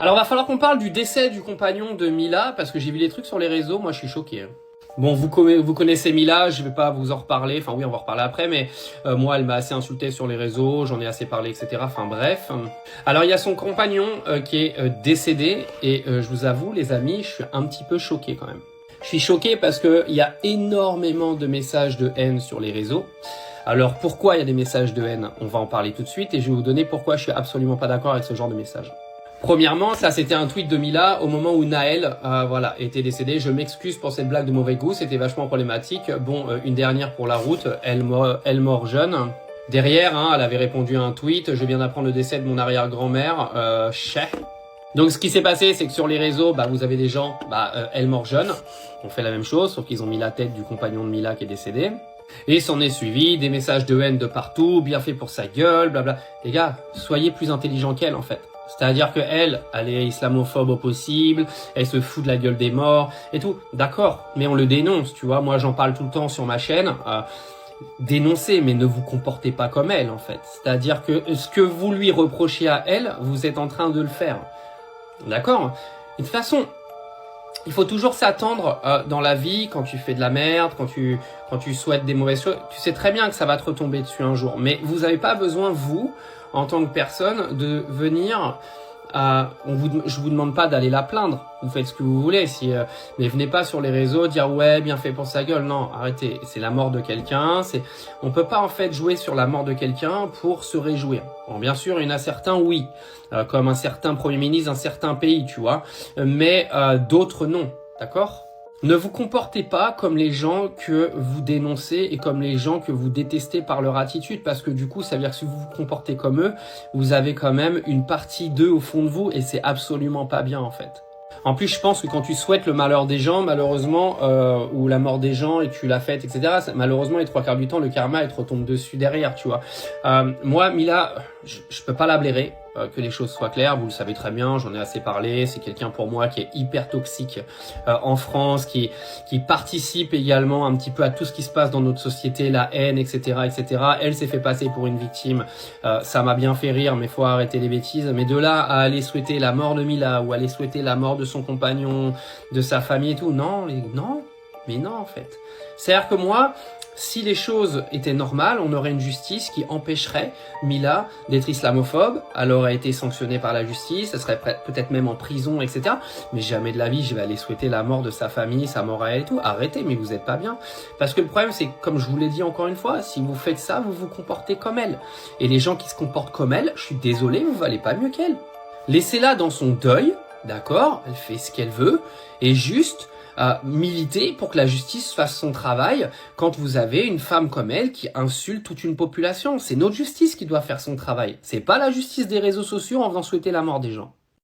Alors, va falloir qu'on parle du décès du compagnon de Mila, parce que j'ai vu les trucs sur les réseaux, moi je suis choqué. Bon, vous connaissez Mila, je vais pas vous en reparler, enfin oui, on va en reparler après, mais moi, elle m'a assez insulté sur les réseaux, j'en ai assez parlé, etc. Enfin bref. Alors, il y a son compagnon qui est décédé, et je vous avoue, les amis, je suis un petit peu choqué quand même. Je suis choqué parce que il y a énormément de messages de haine sur les réseaux. Alors, pourquoi il y a des messages de haine? On va en parler tout de suite, et je vais vous donner pourquoi je suis absolument pas d'accord avec ce genre de messages. Premièrement, ça c'était un tweet de Mila au moment où Naël était décédé. Je m'excuse pour cette blague de mauvais goût, c'était vachement problématique. Bon, une dernière pour la route, elle mort jeune. Derrière, elle avait répondu à un tweet, je viens d'apprendre le décès de mon arrière-grand-mère, Donc ce qui s'est passé, c'est que sur les réseaux, vous avez des gens, elle mort jeune, on fait la même chose, sauf qu'ils ont mis la tête du compagnon de Mila qui est décédé. Et s'en est suivi des messages de haine de partout, bien fait pour sa gueule, blabla. Les gars, soyez plus intelligents qu'elle en fait. C'est-à-dire que elle est islamophobe au possible, elle se fout de la gueule des morts et tout. D'accord, mais on le dénonce, tu vois. Moi, j'en parle tout le temps sur ma chaîne. Dénoncez, mais ne vous comportez pas comme elle, en fait. C'est-à-dire que ce que vous lui reprochez à elle, vous êtes en train de le faire. D'accord ? De toute façon, il faut toujours s'attendre dans la vie, quand tu fais de la merde, quand tu souhaites des mauvaises choses, tu sais très bien que ça va te retomber dessus un jour. Mais vous n'avez pas besoin, vous, en tant que personne, de venir... je vous demande pas d'aller la plaindre. Vous faites ce que vous voulez. Mais venez pas sur les réseaux dire ouais, bien fait pour sa gueule. Non, arrêtez. C'est la mort de quelqu'un. On peut pas en fait jouer sur la mort de quelqu'un pour se réjouir. Bon, bien sûr, il y en a certains, oui, comme un certain premier ministre d'un certain pays, tu vois. Mais d'autres non. D'accord ? Ne vous comportez pas comme les gens que vous dénoncez et comme les gens que vous détestez par leur attitude, parce que du coup, ça veut dire que si vous vous comportez comme eux, vous avez quand même une partie d'eux au fond de vous et c'est absolument pas bien en fait. En plus, je pense que quand tu souhaites le malheur des gens, malheureusement, ou la mort des gens et que tu la fêtes, etc., malheureusement, les 3/4 du temps, le karma, il te retombe dessus derrière, tu vois. Moi, Mila, je peux pas la blairer, que les choses soient claires, vous le savez très bien, j'en ai assez parlé, c'est quelqu'un pour moi qui est hyper toxique en France, qui participe également un petit peu à tout ce qui se passe dans notre société, la haine, etc., etc. Elle s'est fait passer pour une victime, ça m'a bien fait rire, mais faut arrêter les bêtises. Mais de là à aller souhaiter la mort de Mila, ou aller souhaiter la mort de son compagnon, de sa famille et tout, non, mais non en fait. C'est-à-dire que moi, si les choses étaient normales, on aurait une justice qui empêcherait Mila d'être islamophobe. Elle aurait été sanctionnée par la justice, elle serait peut-être même en prison, etc. Mais jamais de la vie, je vais aller souhaiter la mort de sa famille, sa mort à elle et tout. Arrêtez, mais vous êtes pas bien. Parce que le problème, c'est comme je vous l'ai dit encore une fois, si vous faites ça, vous vous comportez comme elle. Et les gens qui se comportent comme elle, je suis désolé, vous valez pas mieux qu'elle. Laissez-la dans son deuil, d'accord ? Elle fait ce qu'elle veut, et juste... militer pour que la justice fasse son travail quand vous avez une femme comme elle qui insulte toute une population. C'est notre justice qui doit faire son travail. C'est pas la justice des réseaux sociaux en faisant souhaiter la mort des gens.